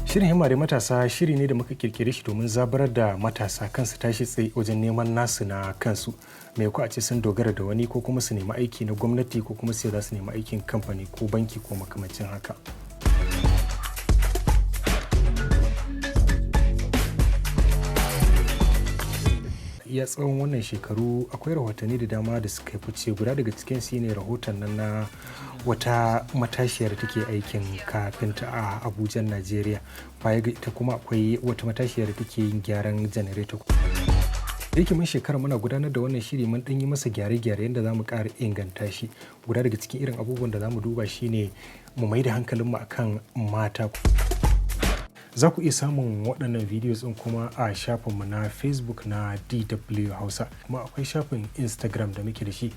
Shirin himma da matasa shiri ne da muka kirkire shi domin zabarar da matasa kansu tashi tsaye wajen neman nasu na kansu. Mai ko a ce sun dogara da wani ko kuma su nemi aiki na gwamnati ko kuma sai za su nemi aikin kamfani ko banki ko makamancin haka. Iya tsawon wannan shekaru akwai rahotanni da dama da suka fice. Guda daga cikin su ne rahoton nan na wata matashiyar take aikin kafinta a Abuja, Najeriya. Baya ga ita kuma akwai wata matashiyar da take yin gyaran janareto. Da mun shekara muna gudanar da wannan shiri mun ɗan yi masa gyare-gyare yadda za mu ƙara inganta shi. Guda daga cikin irin abubuwan da za mu duba shine mu mai da hankalinmu akan mata. Za ku iya samun waɗannan videos ɗin kuma a shafinmu na Facebook na DW Hausa. Kuma akwai shafin Instagram da muke da shi